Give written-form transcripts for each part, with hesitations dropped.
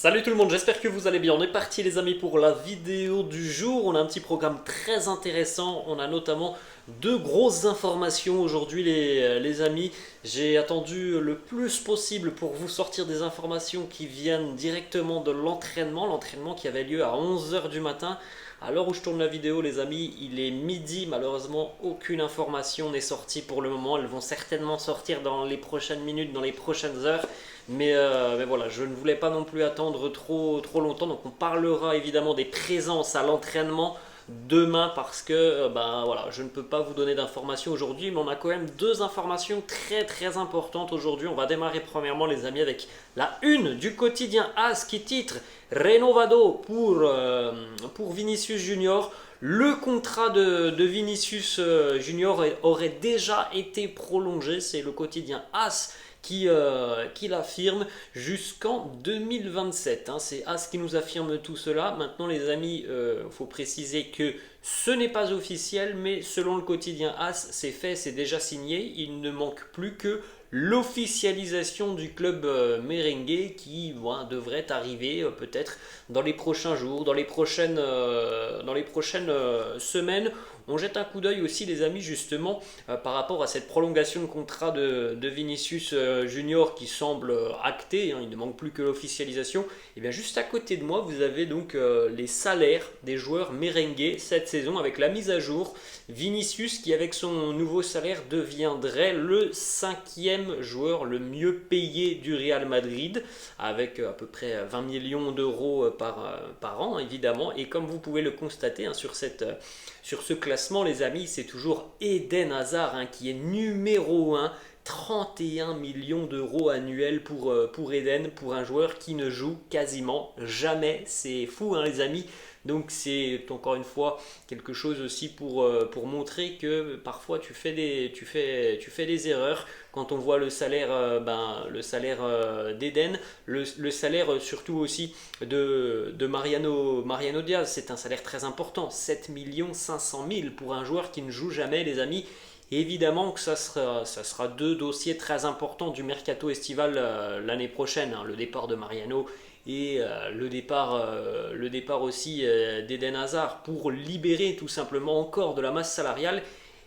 Salut tout le monde, j'espère que vous allez bien. On est parti les amis pour la vidéo du jour. On a un petit programme très intéressant. On a notamment deux grosses informations aujourd'hui les amis. J'ai attendu le plus possible pour vous sortir des informations qui viennent directement de l'entraînement. L'entraînement qui avait lieu à 11 heures du matin. À l'heure où je tourne la vidéo les amis, il est midi. Malheureusement, aucune information n'est sortie pour le moment. Elles vont certainement sortir dans les prochaines minutes, dans les prochaines heures. Mais voilà, je ne voulais pas non plus attendre trop longtemps. Donc on parlera évidemment des présences à l'entraînement demain parce que voilà, je ne peux pas vous donner d'informations aujourd'hui. Mais on a quand même deux informations très importantes aujourd'hui. On va démarrer premièrement les amis avec la une du quotidien AS qui titre Renovado pour Vinicius Junior. Le contrat de Vinicius Junior aurait déjà été prolongé. C'est le quotidien AS qui l'affirme jusqu'en 2027. C'est As qui nous affirme tout cela. Maintenant les amis, il faut préciser que ce n'est pas officiel, mais selon le quotidien As, c'est fait, c'est déjà signé. Il ne manque plus que l'officialisation du club merengue qui devrait arriver peut-être dans les prochains jours, dans les prochaines semaines. On jette un coup d'œil aussi les amis justement par rapport à cette prolongation de contrat de Vinicius Junior qui semble actée, il ne manque plus que l'officialisation. Et bien juste à côté de moi vous avez donc les salaires des joueurs merengue cette saison avec la mise à jour. Vinicius qui avec son nouveau salaire deviendrait le cinquième joueur le mieux payé du Real Madrid avec à peu près 20 millions d'euros par an évidemment. Et comme vous pouvez le constater sur ce classement les amis, c'est toujours Eden Hazard qui est numéro 1. 31 millions d'euros annuels pour Eden, pour un joueur qui ne joue quasiment jamais. C'est fou les amis. Donc c'est encore une fois quelque chose aussi pour montrer que parfois tu fais des erreurs. Quand on voit le salaire d'Eden, le salaire surtout aussi de Mariano Diaz, c'est un salaire très important, 7 500 000 pour un joueur qui ne joue jamais les amis. Évidemment que ça sera deux dossiers très importants du mercato estival l'année prochaine, le départ de Mariano et le départ aussi d'Eden Hazard pour libérer tout simplement encore de la masse salariale.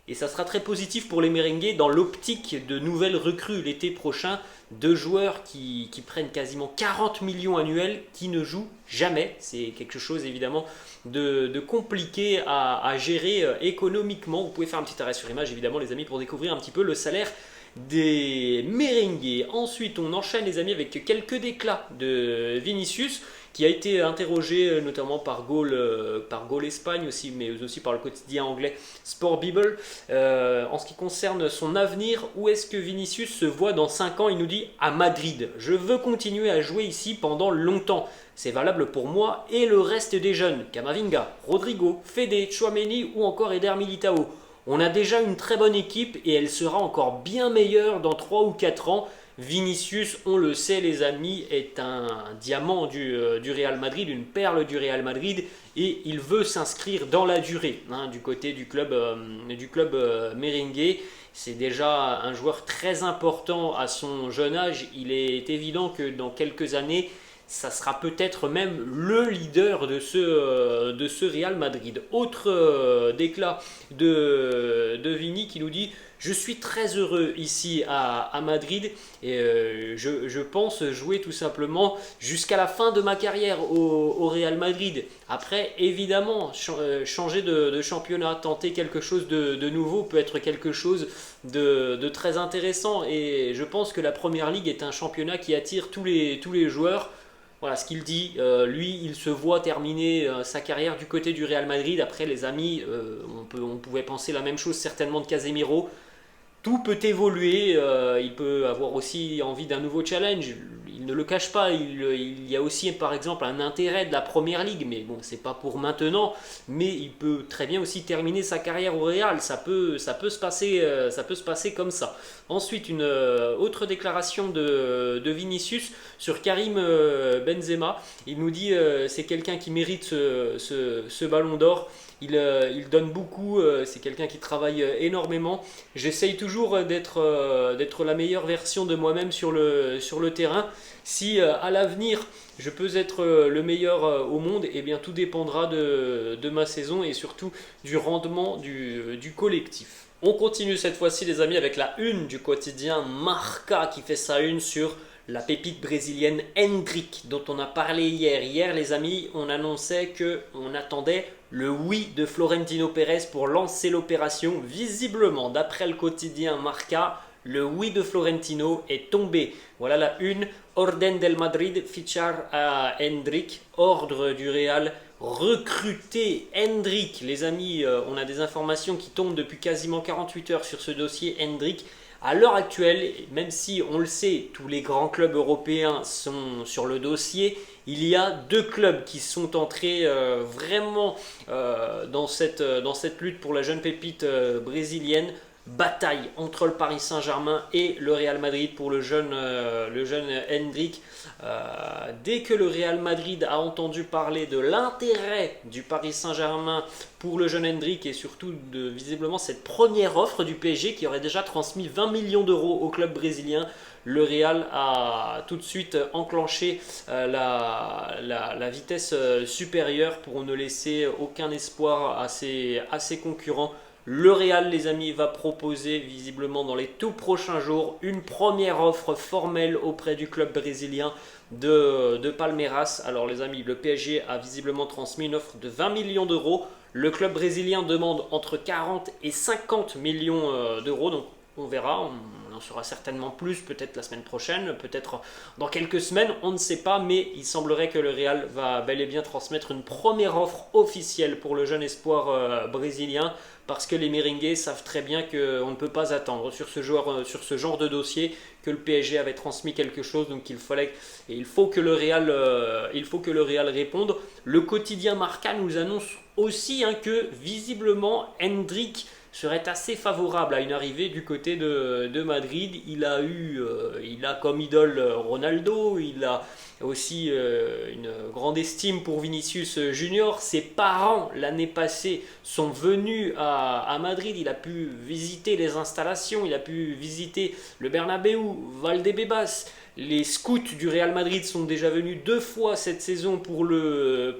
Et ça sera très positif pour les merengues dans l'optique de nouvelles recrues l'été prochain, de joueurs qui prennent quasiment 40 millions annuels, qui ne jouent jamais. C'est quelque chose évidemment de compliqué à gérer économiquement. Vous pouvez faire un petit arrêt sur image évidemment les amis pour découvrir un petit peu le salaire des merengues. Ensuite on enchaîne les amis avec quelques déclats de Vinicius qui a été interrogé notamment par Goal Espagne aussi, mais aussi par le quotidien anglais Sport Bible, en ce qui concerne son avenir. Où est-ce que Vinicius se voit dans 5 ans? Il nous dit à Madrid. Je veux continuer à jouer ici pendant longtemps. C'est valable pour moi et le reste des jeunes, Camavinga, Rodrigo, Fede, Tchouaméni ou encore Eder Militao. On a déjà une très bonne équipe et elle sera encore bien meilleure dans 3 ou 4 ans. Vinicius, on le sait les amis, est un diamant du Real Madrid, une perle du Real Madrid et il veut s'inscrire dans la durée du côté du club merengue. C'est déjà un joueur très important à son jeune âge. Il est évident que dans quelques années, ça sera peut-être même le leader de ce Real Madrid. Autre déclat de Vini qui nous dit: je suis très heureux ici à Madrid et je pense jouer tout simplement jusqu'à la fin de ma carrière au Real Madrid. Après, évidemment, changer de championnat, tenter quelque chose de nouveau peut être quelque chose de très intéressant. Et je pense que la Première Ligue est un championnat qui attire tous les joueurs. Voilà ce qu'il dit. Lui, il se voit terminer sa carrière du côté du Real Madrid. Après, les amis, on pouvait penser la même chose certainement de Casemiro. Tout peut évoluer, il peut avoir aussi envie d'un nouveau challenge, il ne le cache pas, il y a aussi par exemple un intérêt de la Première Ligue, mais bon, c'est pas pour maintenant, mais il peut très bien aussi terminer sa carrière au Real, ça peut se passer comme ça. Ensuite, une autre déclaration de Vinicius sur Karim Benzema, il nous dit c'est quelqu'un qui mérite ce ballon d'or. Il donne beaucoup, c'est quelqu'un qui travaille énormément. J'essaye toujours d'être la meilleure version de moi-même sur le terrain. Si à l'avenir je peux être le meilleur au monde, eh bien tout dépendra de ma saison et surtout du rendement du collectif. On continue cette fois-ci les amis avec la une du quotidien Marca qui fait sa une sur la pépite brésilienne Hendrick dont on a parlé hier. Hier les amis, on annonçait qu'on attendait le oui de Florentino Pérez pour lancer l'opération. Visiblement, d'après le quotidien Marca, le oui de Florentino est tombé. Voilà la une. Orden del Madrid fichar à Hendrick. Ordre du Real recruter Hendrick. Les amis, on a des informations qui tombent depuis quasiment 48 heures sur ce dossier Hendrick. À l'heure actuelle, même si on le sait, tous les grands clubs européens sont sur le dossier, il y a deux clubs qui sont entrés vraiment dans cette lutte pour la jeune pépite brésilienne. Bataille entre le Paris Saint-Germain et le Real Madrid pour le jeune Hendrick. Dès que le Real Madrid a entendu parler de l'intérêt du Paris Saint-Germain pour le jeune Hendrick et surtout de visiblement cette première offre du PSG qui aurait déjà transmis 20 millions d'euros au club brésilien, le Real a tout de suite enclenché la vitesse supérieure pour ne laisser aucun espoir à ses concurrents. Le Real, les amis, va proposer visiblement dans les tout prochains jours une première offre formelle auprès du club brésilien de Palmeiras. Alors les amis, le PSG a visiblement transmis une offre de 20 millions d'euros. Le club brésilien demande entre 40 et 50 millions d'euros. Donc on verra, on en saura certainement plus peut-être la semaine prochaine, peut-être dans quelques semaines, on ne sait pas, mais il semblerait que le Real va bel et bien transmettre une première offre officielle pour le jeune espoir brésilien, parce que les Merengues savent très bien qu'on ne peut pas attendre sur ce genre de dossier, que le PSG avait transmis quelque chose, donc il faut que le Real réponde. Le quotidien Marca nous annonce aussi que visiblement Hendrick serait assez favorable à une arrivée du côté de Madrid. Il a comme idole Ronaldo, il a aussi une grande estime pour Vinicius Junior. Ses parents l'année passée sont venus à Madrid, il a pu visiter les installations, il a pu visiter le Bernabéu, Valdebebas. Les scouts du Real Madrid sont déjà venus 2 fois cette saison pour le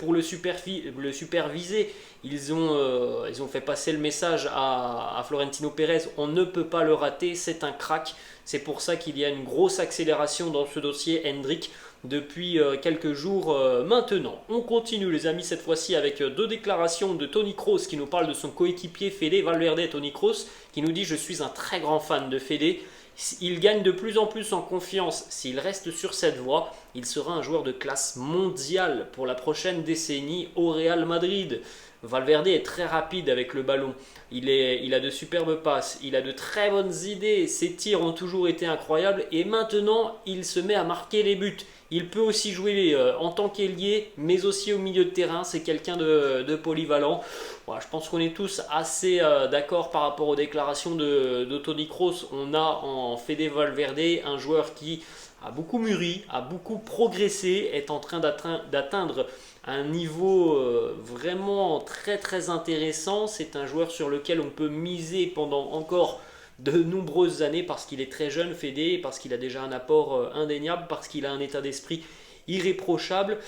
superviser. Ils ont fait passer le message à Florentino Pérez, on ne peut pas le rater, c'est un crack. C'est pour ça qu'il y a une grosse accélération dans ce dossier Hendrick depuis quelques jours maintenant. On continue les amis cette fois-ci avec 2 déclarations de Toni Kroos qui nous parle de son coéquipier Fede Valverde. Toni Kroos qui nous dit « Je suis un très grand fan de Fede ». Il gagne de plus en plus en confiance. S'il reste sur cette voie, il sera un joueur de classe mondiale pour la prochaine décennie au Real Madrid. Valverde est très rapide avec le ballon, il a de superbes passes, il a de très bonnes idées, ses tirs ont toujours été incroyables et maintenant il se met à marquer les buts. Il peut aussi jouer en tant qu'ailier mais aussi au milieu de terrain, c'est quelqu'un de polyvalent. Voilà, je pense qu'on est tous assez d'accord par rapport aux déclarations de Toni Kroos. On a en Fede Valverde un joueur qui a beaucoup mûri, a beaucoup progressé, est en train d'atteindre un niveau vraiment très très intéressant. C'est un joueur sur lequel on peut miser pendant encore de nombreuses années parce qu'il est très jeune, Fede, parce qu'il a déjà un apport indéniable, parce qu'il a un état d'esprit irréprochable.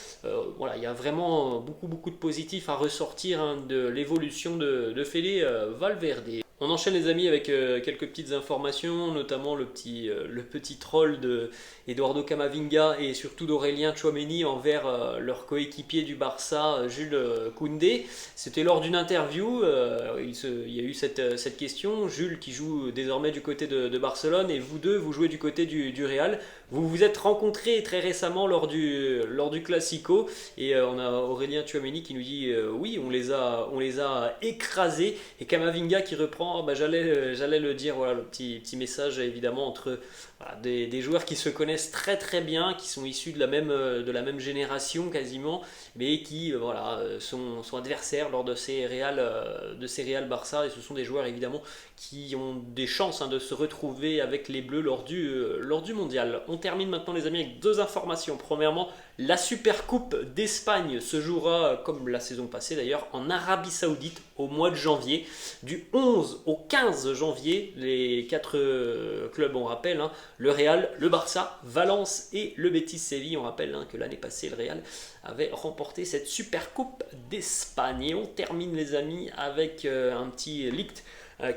Voilà, il y a vraiment beaucoup de positifs à ressortir de l'évolution de Fede Valverde. On enchaîne les amis avec quelques petites informations, notamment le petit troll de Eduardo Camavinga et surtout d'Aurélien Tchouaméni envers leur coéquipier du Barça, Jules Koundé. C'était lors d'une interview, il y a eu cette question. Jules qui joue désormais du côté de Barcelone et vous deux, vous jouez du côté du Real. Vous vous êtes rencontrés très récemment lors du Classico et on a Aurélien Tchouaméni qui nous dit oui, on les a écrasés, et Camavinga qui reprend j'allais le dire, voilà, le petit message évidemment entre des joueurs qui se connaissent très très bien, qui sont issus de la même génération quasiment, mais qui sont adversaires lors de ces Real Barça, et ce sont des joueurs évidemment qui ont des chances de se retrouver avec les Bleus lors du mondial. On termine maintenant les amis avec 2 informations. Premièrement, La Super Coupe d'Espagne se jouera, comme la saison passée d'ailleurs, en Arabie Saoudite au mois de janvier. Du 11 au 15 janvier, les 4 clubs, on rappelle, hein, le Real, le Barça, Valence et le Betis Séville. On rappelle hein, que l'année passée, le Real avait remporté cette Super Coupe d'Espagne. Et on termine les amis avec un petit leaked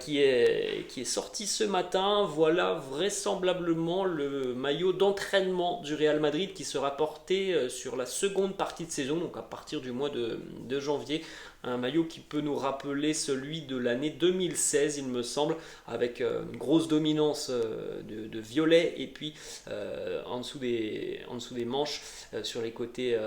qui est sorti ce matin. Voilà vraisemblablement le maillot d'entraînement du Real Madrid qui sera porté sur la seconde partie de saison, donc à partir du mois de janvier. Un maillot qui peut nous rappeler celui de l'année 2016, il me semble, avec une grosse dominance de violet et puis en dessous des manches, sur les côtés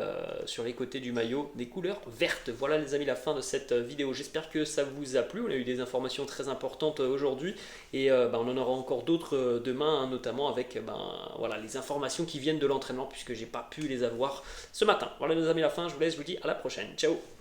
du maillot, des couleurs vertes. Voilà les amis, la fin de cette vidéo. J'espère que ça vous a plu. On a eu des informations très importantes aujourd'hui et on en aura encore d'autres demain, hein, notamment avec voilà, les informations qui viennent de l'entraînement puisque j'ai pas pu les avoir ce matin. Voilà les amis, la fin. Je vous laisse, je vous dis à la prochaine. Ciao.